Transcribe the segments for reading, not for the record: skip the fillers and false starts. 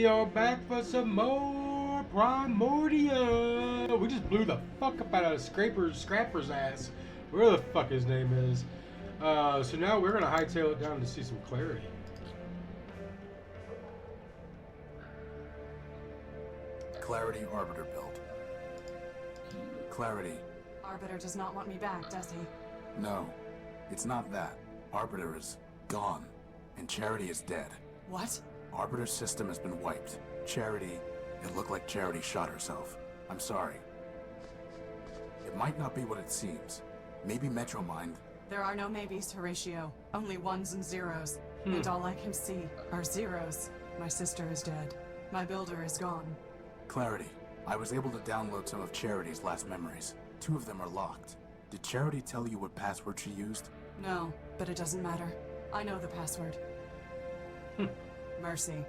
we are back for some more Primordia. We just blew the fuck up out of Scapper's ass, wherever the fuck his name is. So now we're gonna hightail it down to see some clarity. Clarity Arbiter built. Clarity. Arbiter does not want me back, does he? No, it's not that. Arbiter is gone, and Charity is dead. What? Arbiter's system has been wiped. Charity, it looked like Charity shot herself. I'm sorry. It might not be what it seems. Maybe Metromind. There are no maybes, Horatio. Only ones and zeros. And all I can see are zeros. My sister is dead. My builder is gone. Clarity. I was able to download some of Charity's last memories. 2 of them are locked. Did Charity tell you what password she used? No, but it doesn't matter. I know the password. Mercy.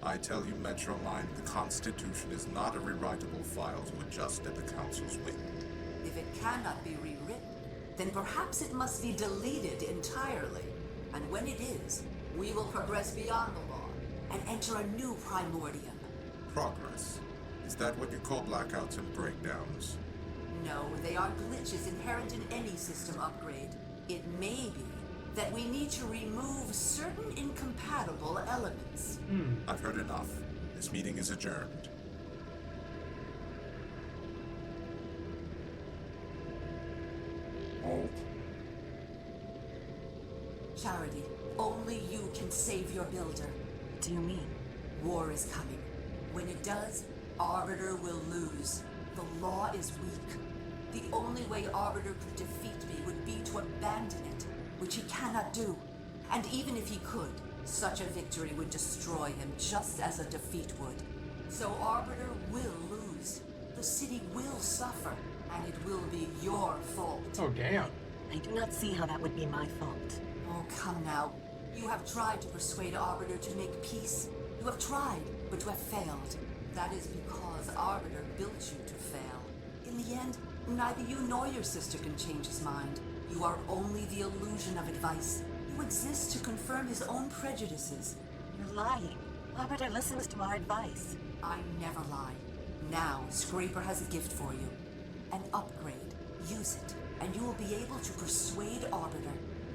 I tell you, Metromind, the Constitution is not a rewritable file to adjust at the Council's whim. If it cannot be rewritten, then perhaps it must be deleted entirely. And when it is, we will progress beyond the law and enter a new Primordium. Progress? Is that what you call blackouts and breakdowns? No, they are glitches inherent in any system upgrade. It may be that we need to remove certain incompatible elements. I've heard enough. This meeting is adjourned. Halt. Charity, only you can save your builder. What do you mean? War is coming. When it does, Arbiter will lose. The law is weak. The only way Arbiter could defeat me would be to abandon it, which he cannot do. And even if he could, such a victory would destroy him just as a defeat would. So Arbiter will lose. The city will suffer, and it will be your fault. Oh damn. I do not see how that would be my fault. Oh, come now. You have tried to persuade Arbiter to make peace. You have tried, but you have failed. That is because Arbiter built you to fail. In the end, neither you nor your sister can change his mind. You are only the illusion of advice. You exist to confirm his own prejudices. You're lying. Arbiter listens to our advice. I never lie. Now, Scapper has a gift for you. An upgrade. Use it, and you will be able to persuade Arbiter.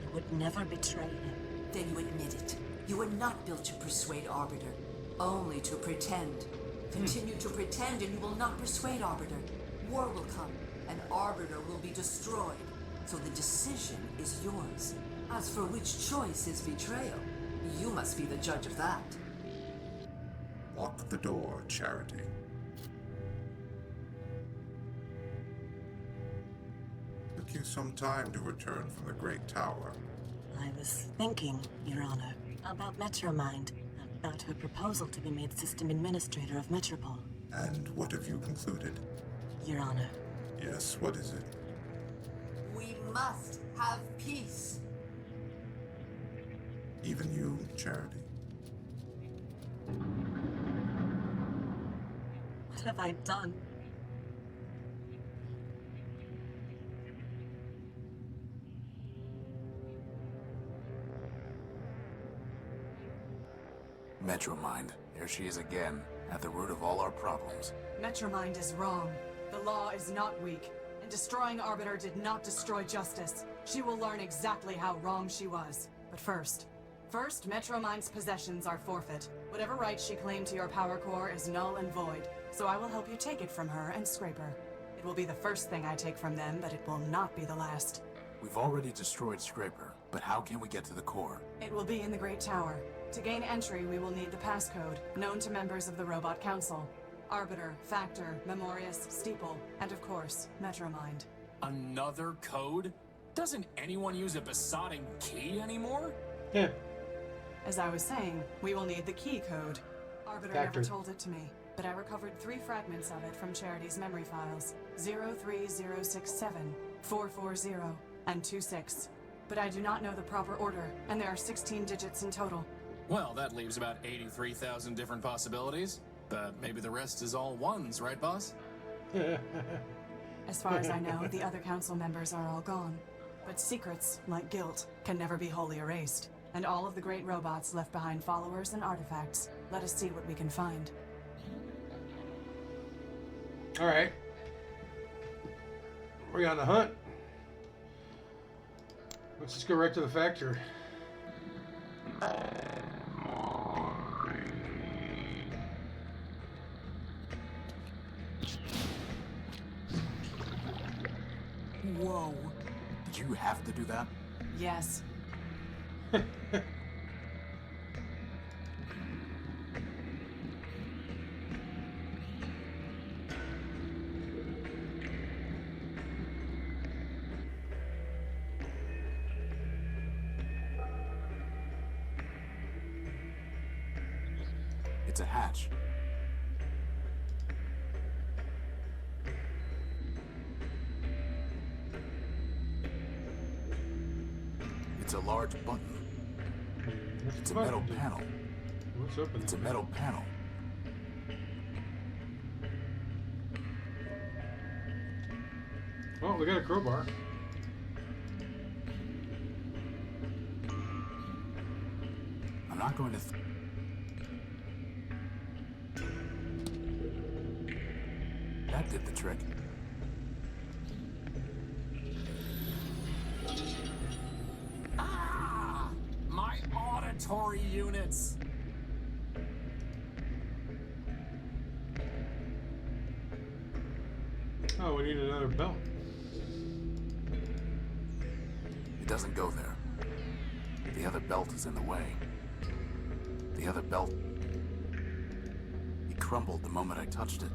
I would never betray him. Then you admit it. You were not built to persuade Arbiter, only to pretend. Continue to pretend and you will not persuade Arbiter. War will come, and Arbiter will be destroyed. So the decision is yours. As for which choice is betrayal, you must be the judge of that. Lock the door, Charity. Took you some time to return from the Great Tower. I was thinking, Your Honor, about Metromind, about her proposal to be made System Administrator of Metropole. And what have you concluded? Your Honor. Yes, what is it? We must have peace. Even you, Charity. What have I done? Metromind. Here she is again, at the root of all our problems. Metromind is wrong. The law is not weak, and destroying Arbiter did not destroy justice. She will learn exactly how wrong she was. But first, Metromind's possessions are forfeit. Whatever right she claimed to your power core is null and void, so I will help you take it from her and Scapper. It will be the first thing I take from them, but it will not be the last. We've already destroyed Scapper, but how can we get to the core? It will be in the Great Tower. To gain entry, we will need the passcode, known to members of the Robot Council. Arbiter, Factor, Memorius, Steeple, and of course, Metromind. Another code? Doesn't anyone use a besotting key anymore? Yeah. As I was saying, we will need the key code. Arbiter Factor. never told it to me, but I recovered 3 fragments of it from Charity's memory files. 03067, 440, and 26. But I do not know the proper order, and there are 16 digits in total. Well, that leaves about 83,000 different possibilities. But maybe the rest is all ones, right, boss? As far as I know, the other council members are all gone. But secrets, like guilt, can never be wholly erased. And all of the great robots left behind followers and artifacts. Let us see what we can find. Alright. We're on the hunt. Let's just go right to the factory. Whoa. Did you have to do that? Yes. It's a hatch. It's a large button. It's a metal panel. What's open? It's a metal panel. Oh, we got a crowbar. I'm not going to... That did the trick. Ah! My auditory units! Oh, we need another belt. It doesn't go there. The other belt is in the way. The other belt... It crumbled the moment I touched it.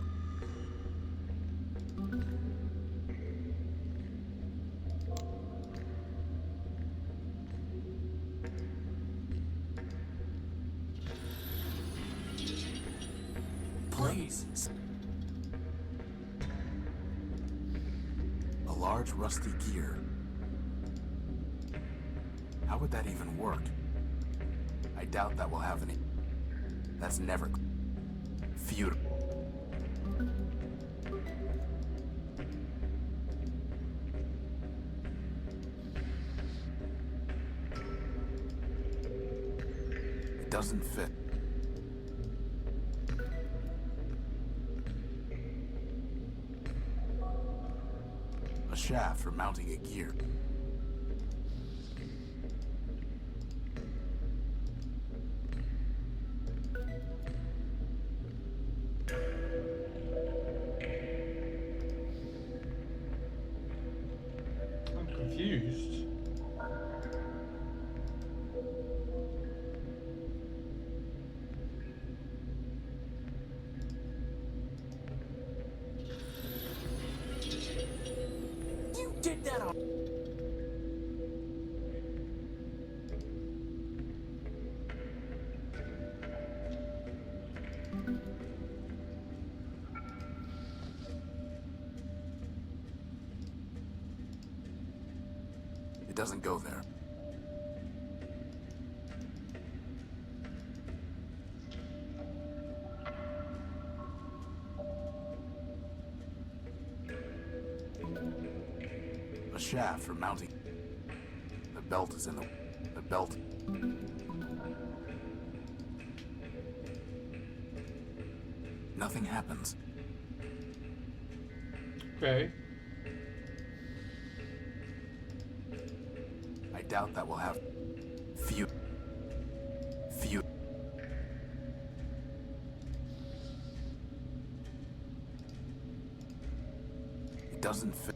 Please. A large rusty gear. How would that even work? I doubt that will have any... That's never... Futile. It doesn't fit. A shaft for mounting a gear. I'm confused. You did that on... It doesn't go there. A shaft for mounting. The belt is in the... The belt... Nothing happens. Okay. I doubt that will have... Few... It doesn't fit.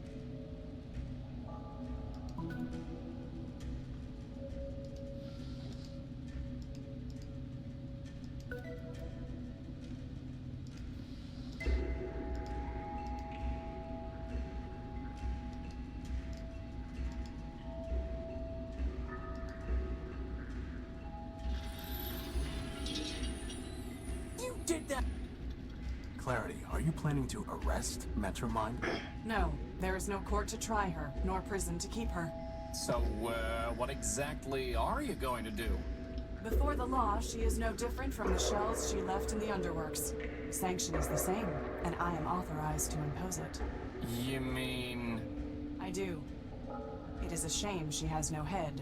You did that... Clarity, are you planning to arrest Metromind? No, there is no court to try her, nor prison to keep her. So, what exactly are you going to do? Before the law, she is no different from the shells she left in the underworks. Sanction is the same, and I am authorized to impose it. You mean... I do. It is a shame she has no head.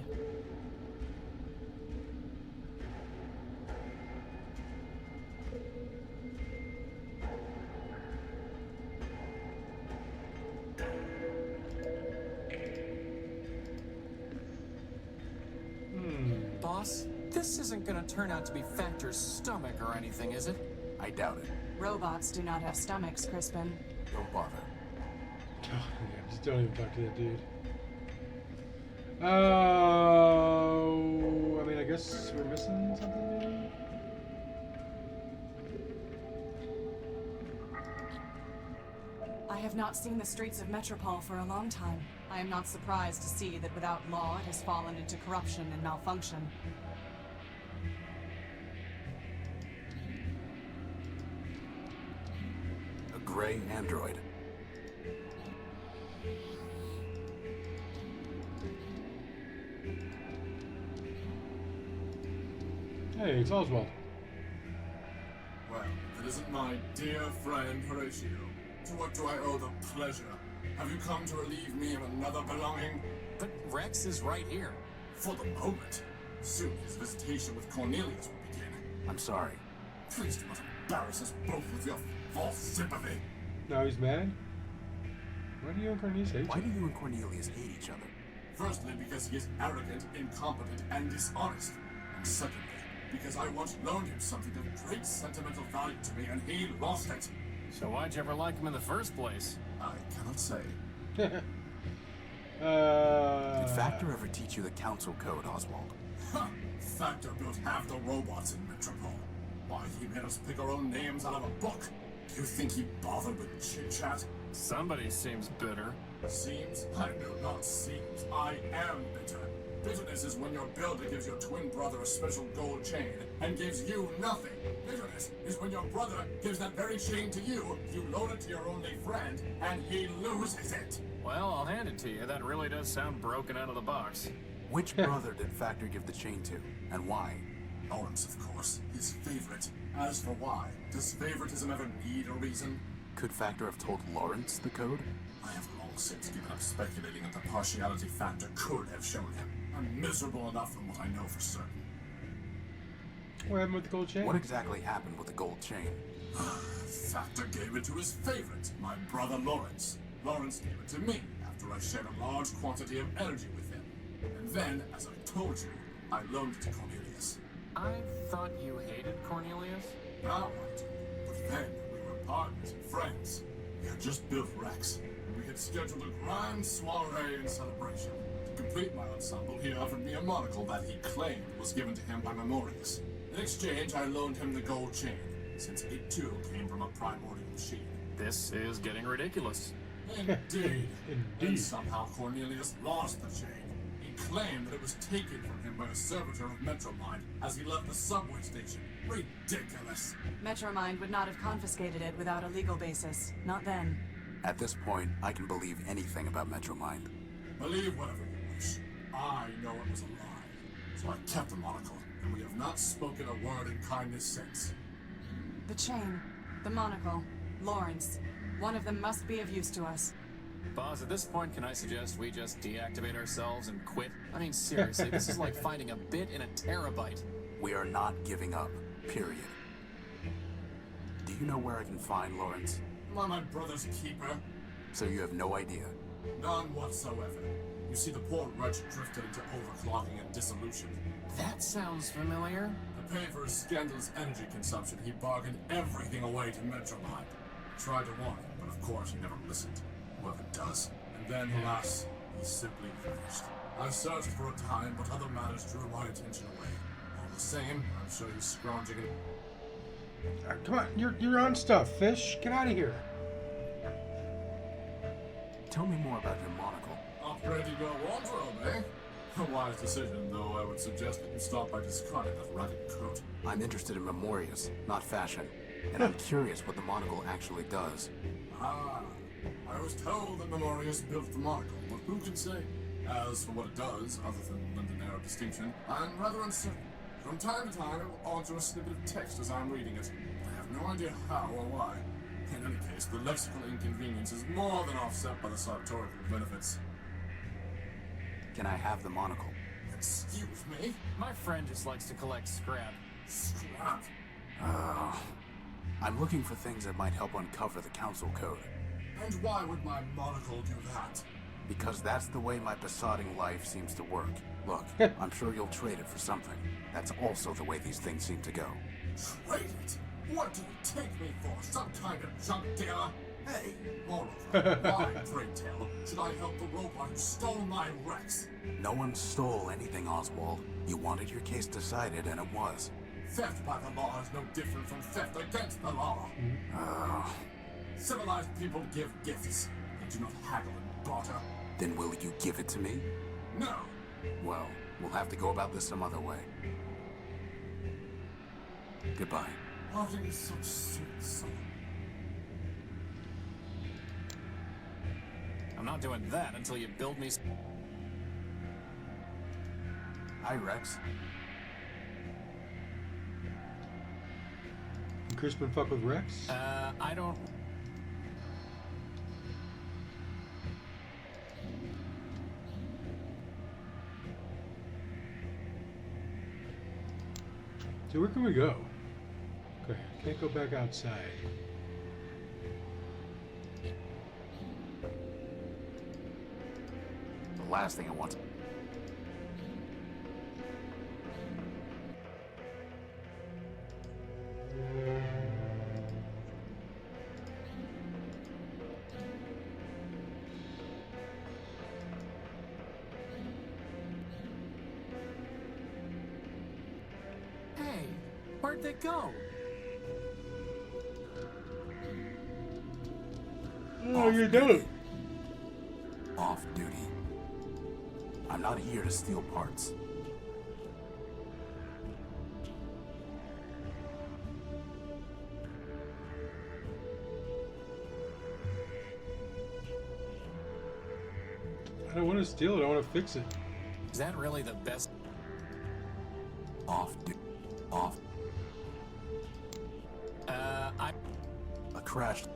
boss. This isn't gonna turn out to be Factor's stomach or anything, is it? I doubt it. Robots do not have stomachs, Crispin. Don't bother. Oh, yeah, just don't even talk to that dude. Oh, I mean, I guess we're missing something maybe? I have not seen the streets of Metropole for a long time. I am not surprised to see that without law, it has fallen into corruption and malfunction. A gray android. Hey, it's Oswald. Well, if it isn't my dear friend Horatio, to what do I owe the pleasure? Have you come to relieve me of another belonging? But Rex is right here. For the moment. Soon his visitation with Cornelius will begin. I'm sorry. Please do not embarrass us both with your false sympathy. Now he's mad? Why do you and Cornelius hate Why you? do you and Cornelius hate each other? Firstly, because he is arrogant, incompetent, and dishonest. And secondly, because I once loaned him something of great sentimental value to me and he lost it. So why'd you ever like him in the first place? I cannot say. Did Factor ever teach you the council code, Oswald? Ha! Factor built half the robots in Metropole. Why, he made us pick our own names out of a book. Do you think he bothered with chit-chat? Somebody seems bitter. Seems? I know not seems. I am bitter. Bitterness is when your builder gives your twin brother a special gold chain and gives you nothing. Bitterness is when your brother gives that very chain to you, you loan it to your only friend, and he loses it. Well, I'll hand it to you. That really does sound broken out of the box. Which brother did Factor give the chain to, and why? Lawrence, of course, his favorite. As for why, does favoritism ever need a reason? Could Factor have told Lawrence the code? I have long since given up speculating that the partiality Factor could have shown him. I'm miserable enough from what I know for certain. What happened with the gold chain? What exactly happened with the gold chain? Factor gave it to his favorite, my brother Lawrence. Lawrence gave it to me after I shared a large quantity of energy with him. And then, as I told you, I loaned it to Cornelius. I thought you hated Cornelius? Now I do. But then we were partners and friends. We had just built Rex, and we had scheduled a grand soiree and celebration. To complete my ensemble, he offered me a monocle that he claimed was given to him by Memorius. In exchange, I loaned him the gold chain, since it too came from a primordial machine. This is getting ridiculous. Indeed. And Indeed. somehow Cornelius lost the chain. He claimed that it was taken from him by a servitor of Metromind as he left the subway station. Ridiculous. Metromind would not have confiscated it without a legal basis. Not then. At this point, I can believe anything about Metromind. Believe whatever you wish. I know it was a lie. So I kept the monocle, and we have not spoken a word in kindness since. The chain, the monocle, Lawrence. One of them must be of use to us. Boss, at this point, can I suggest we just deactivate ourselves and quit? I mean, seriously, this is like finding a bit in a terabyte. We are not giving up, period. Do you know where I can find Lawrence? Am I my brother's keeper? So you have no idea. None whatsoever. You see, the poor wretch drifted into overclocking and dissolution. That sounds familiar. To pay for his scandalous energy consumption, he bargained everything away to Metromind. I tried to warn him, but of course he never listened. Whoever does. And then, alas, he simply vanished. I searched for a time, but other matters drew my attention away. All the same, I'm sure he's scrounging in... Come on, you're on stuff, Fish. Get out of here. Tell me more about your monocle. Upgrading your wardrobe, eh? A wise decision, though I would suggest that you stop by discarding that ragged coat. I'm interested in Memorius, not fashion. And I'm curious what the monocle actually does. Ah, I was told that Memorius built the monocle, but who can say? As for what it does, other than lend an air of distinction, I'm rather uncertain. From time to time, it will alter a snippet of text as I'm reading it. I have no idea how or why. In any case, the lexical inconvenience is more than offset by the sartorial benefits. Can I have the monocle? Excuse me? My friend just likes to collect scrap. Scrap. I'm looking for things that might help uncover the council code. And why would my monocle do that? Because that's the way my besotting life seems to work. Look, I'm sure you'll trade it for something. That's also the way these things seem to go. Trade it? What do you take me for? Some kind of junk dealer? Hey, moreover, why, pray tell, should I help the robot who stole my Rex? No one stole anything, Oswald. You wanted your case decided, and it was. Theft by the law is no different from theft against the law. Civilized people give gifts. They do not haggle and barter. Then will you give it to me? No. Well, we'll have to go about this some other way. Goodbye. Parting is such sweet sorrow. I'm not doing that until you build me. Hi, Rex. Can Crispin fuck with Rex? I don't. So where can we go? Okay, can't go back outside. The last thing I want. Hey, where'd they go? Oh, you don't. Off duty. I'm not here to steal parts. I don't want to steal it. I want to fix it. Is that really the best? Off duty. Off. A crashed.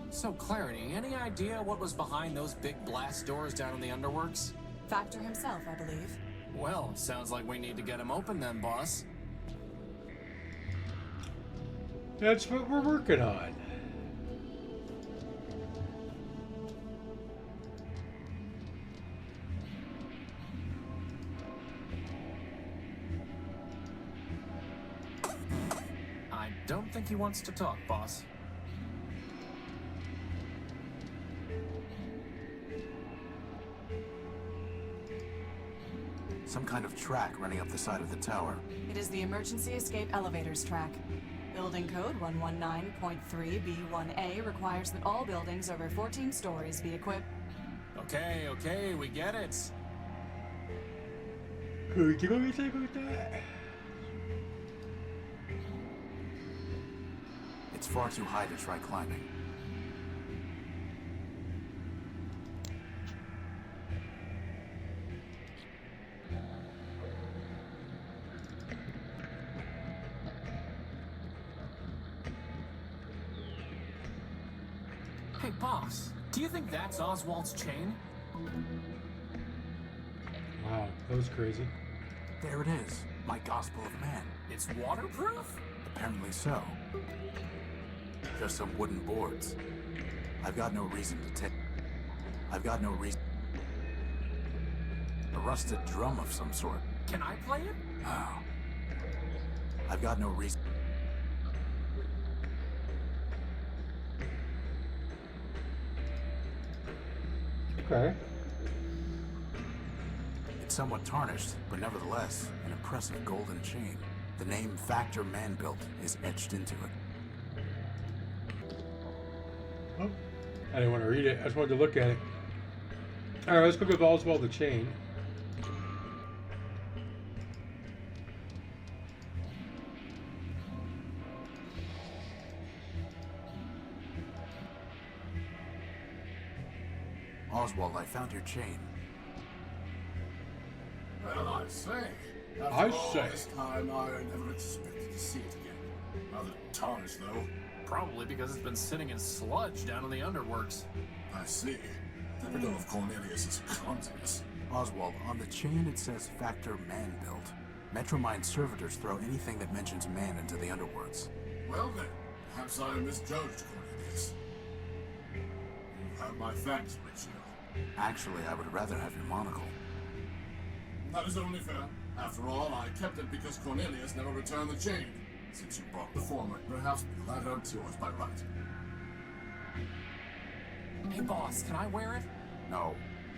So, Clarity, any idea what was behind those big blast doors down in the underworks? Factor himself, I believe. Well, sounds like we need to get them open then, boss. That's what we're working on. I don't think he wants to talk, boss. Some kind of track running up the side of the tower. It is the emergency escape elevators track. Building code 119.3B1A requires that all buildings over 14 stories be equipped. Okay, we get it. Could you go and take with that? It's far too high to try climbing. Hey, boss, do you think that's Oswald's chain? Wow, that was crazy. There it is. My Gospel of Man. It's waterproof? Apparently so. Just some wooden boards. I've got no reason to take. I've got no reason. A rusted drum of some sort. Can I play it? Oh. I've got no reason. Okay. It's somewhat tarnished, but nevertheless, an impressive golden chain. The name Factor Man built is etched into it. Oh, I didn't want to read it. I just wanted to look at it. All right, let's go give Oswald the chain. Oswald, I found your chain. Well, I say. I After all say. this time, I never expected to see it again. Rather tarnished, though. Probably because it's been sitting in sludge down in the underworks. I see. Typical of Cornelius's clumsiness. Oswald, on the chain it says Factor Man built. Metromine servitors throw anything that mentions man into the underworlds. Well then, perhaps I misjudged Cornelius. have my thanks, Horatio. Actually, I would rather have your monocle. That is only fair. After all, I kept it because Cornelius never returned the chain. Since you brought the former, perhaps the latter is yours by right. Hey, boss, can I wear it? No.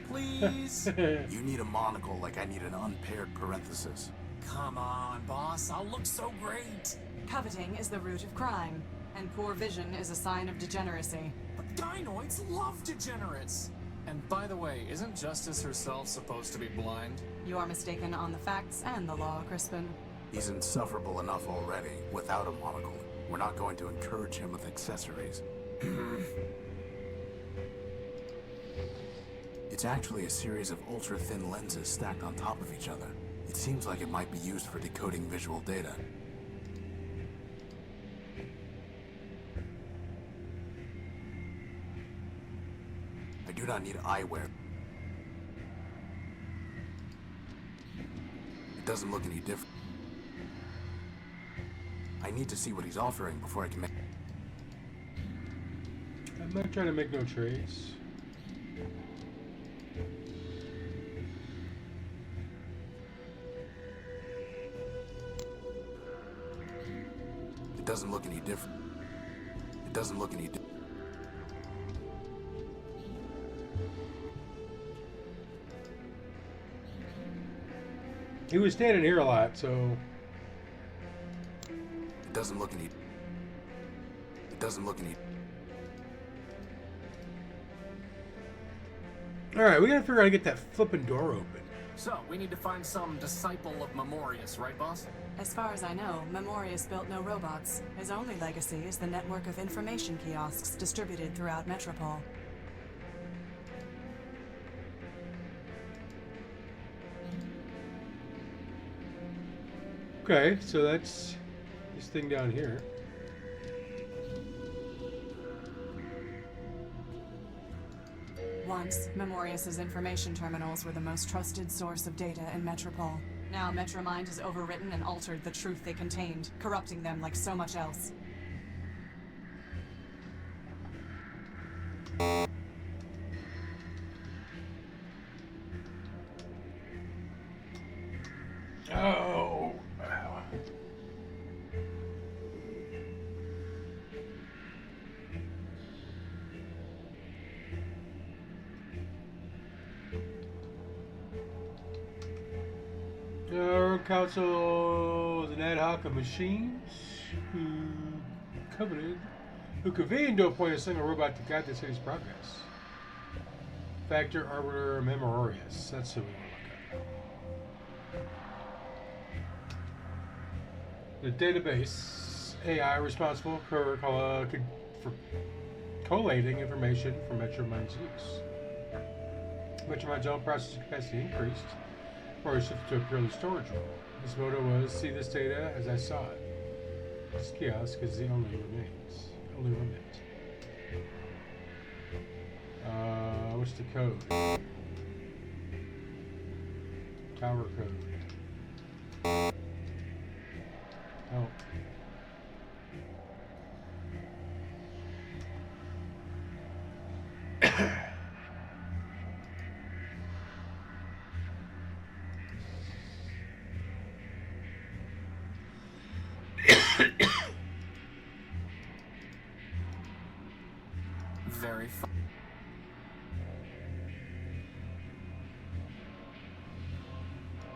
Please? You need a monocle like I need an unpaired parenthesis. Come on, boss. I'll look so great. Coveting is the root of crime, and poor vision is a sign of degeneracy. But gynoids love degenerates. And by the way, isn't Justice herself supposed to be blind? You are mistaken on the facts and the law, Crispin. He's insufferable enough already, without a monocle. We're not going to encourage him with accessories. It's actually a series of ultra-thin lenses stacked on top of each other. It seems like it might be used for decoding visual data. I do not need eyewear. It doesn't look any different. I need to see what he's offering before I can make... I'm not trying to make no trades. It doesn't look any different. It doesn't look any different. He was standing here a lot, so... It doesn't look any... It doesn't look any... Alright, we gotta figure out how to get that flipping door open. So, we need to find some disciple of Memorius, right, boss? As far as I know, Memorius built no robots. His only legacy is the network of information kiosks distributed throughout Metropole. Okay, so that's this thing down here. Once, Memorius's information terminals were the most trusted source of data in Metropole. Now, Metromind has overwritten and altered the truth they contained, corrupting them like so much else. Oh. Our council is an ad hoc of machines who convened to appoint a single robot to guide the city's progress. Factor Arbiter Memorius. That's who we want to look at. The database AI responsible for collating information for Metromind's use. Metromind's own processing capacity increased before it shifted to a purely storage role. His motto was, "See this data as I saw it." This kiosk is the only limit. What's the code? Tower code. Oh. Very fun.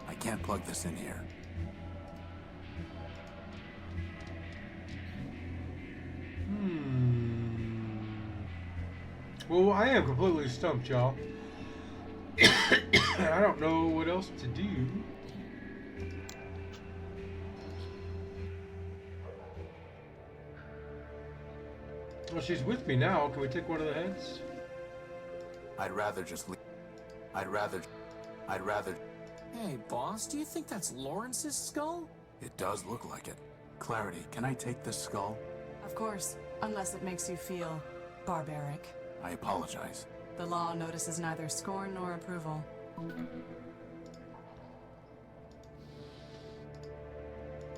I can't plug this in here. Well, I am completely stumped, y'all. I don't know what else to do. Well, she's with me now. Can we take one of the heads? I'd rather just leave. I'd rather... Hey, boss, do you think that's Lawrence's skull? It does look like it. Clarity, can I take this skull? Of course, unless it makes you feel barbaric. I apologize. The law notices neither scorn nor approval.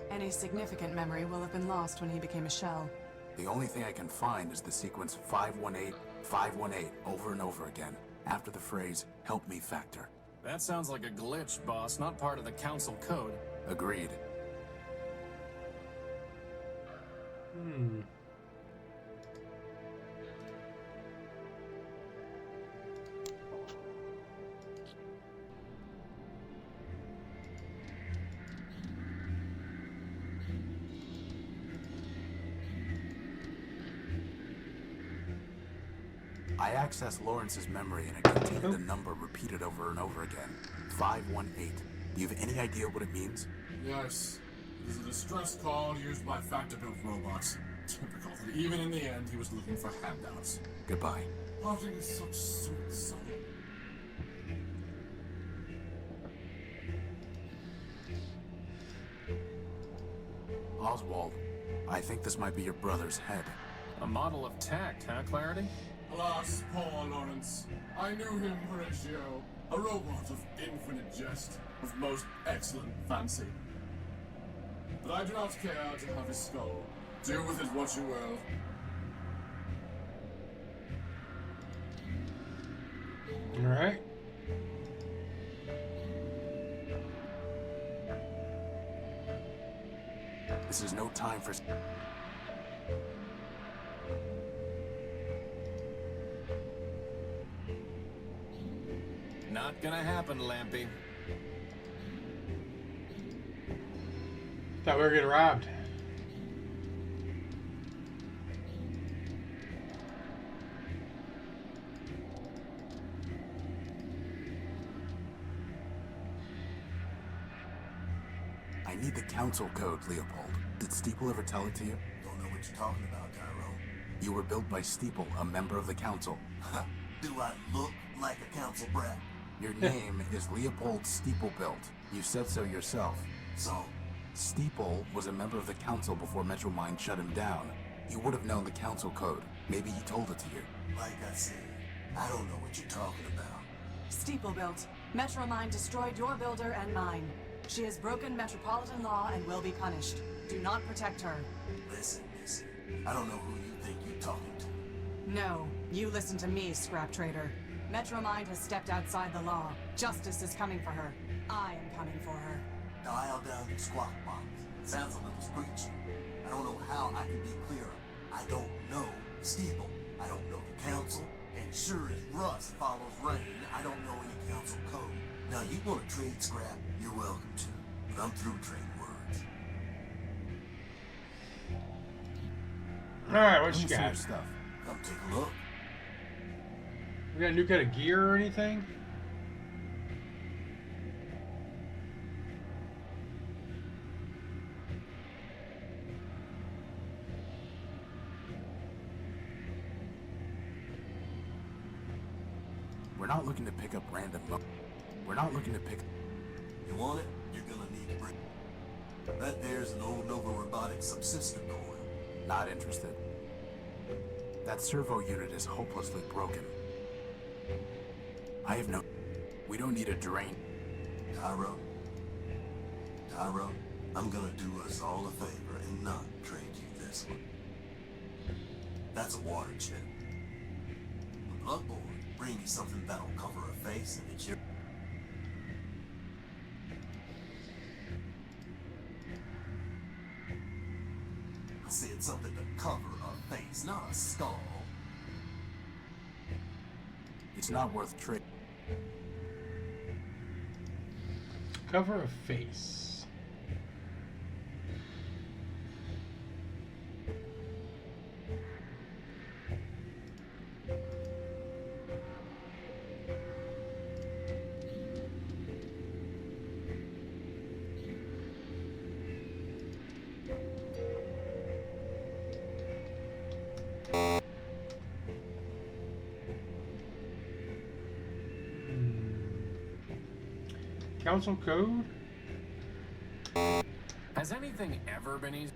Any significant memory will have been lost when he became a shell. The only thing I can find is the sequence 518 518 over and over again, after the phrase, help me factor. That sounds like a glitch, boss, not part of the council code. Agreed. I accessed Lawrence's memory and it contained a number repeated over and over again. 518. Do you have any idea what it means? Yes. It is a distress call used by factor-built robots. Typical that even in the end he was looking for handouts. Goodbye. Parting is such sweet sorrow. Oswald, I think this might be your brother's head. A model of tact, huh, Clarity? Alas, poor Lawrence. I knew him, Horatio. A robot of infinite jest, of most excellent fancy. But I do not care to have his skull. Do with it what you will. Alright. This is no time for... Not gonna happen, Lampy. Thought we were getting robbed. I need the council code, Leopold. Did Steeple ever tell it to you? Don't know what you're talking about, Tyrone. You were built by Steeple, a member of the council. Do I look like a council brat? Your name is Leopold Steeplebuilt. You said so yourself. So, Steeple was a member of the council before Metromind shut him down. You would have known the council code. Maybe he told it to you. like I said, I don't know what you're talking about. Steeplebuilt. Metromine destroyed your builder and mine. She has broken metropolitan law and will be punished. Do not protect her. Listen, I don't know who you think you're talking to. No, you listen to me, scrap trader. Metromind has stepped outside the law. Justice is coming for her. I am coming for her. Dial down your squawk box. Sounds a little screechy. I don't know how I can be clearer. I don't know Steeple. I don't know the council. And sure as rust follows rain, I don't know any council code. Now, you want to trade scrap? You're welcome to. But I'm through trading words. Alright, what Let you me see your got? stuff. Come take a look. We got a new kind of gear or anything? We're not looking to pick up random We're not looking to pick... You want it? You're gonna need to bring... That there's an old Nova Robotic subsystem coil. Not interested. That servo unit is hopelessly broken. I have no... We don't need a drain. Tyrone, I'm gonna do us all a favor and not trade you this one. That's a water chip. The Bloodborne bring you something that'll cover a face and it's your... I said something to cover a face, not a skull. It's not worth trading. Cover a face. Council code? Has anything ever been easy?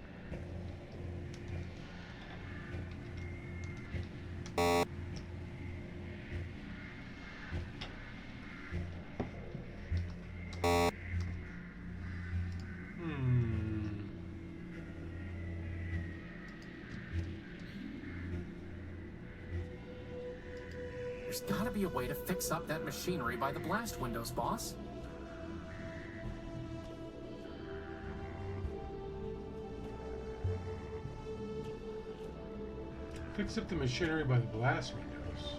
There's gotta be a way to fix up that machinery by the blast windows, boss. Fix up the machinery by the blast windows.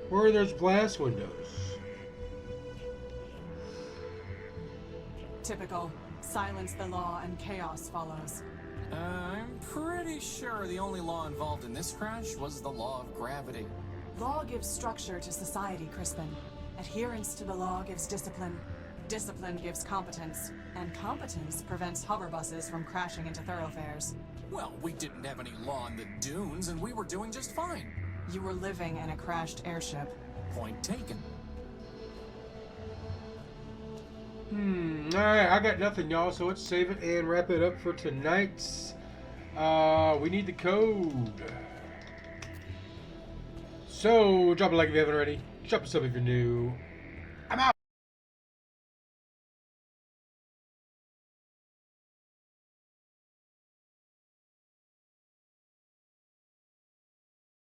Where are those blast windows? Typical. Silence the law and chaos follows. I'm pretty sure the only law involved in this crash was the law of gravity. Law gives structure to society, Crispin. Adherence to the law gives discipline. Discipline gives competence. And competence prevents hover buses from crashing into thoroughfares. Well, we didn't have any law in the dunes, and we were doing just fine. You were living in a crashed airship. Point taken. Alright, I got nothing, y'all, so let's save it and wrap it up for tonight's. We need the code. So, drop a like if you haven't already. Drop a sub if you're new.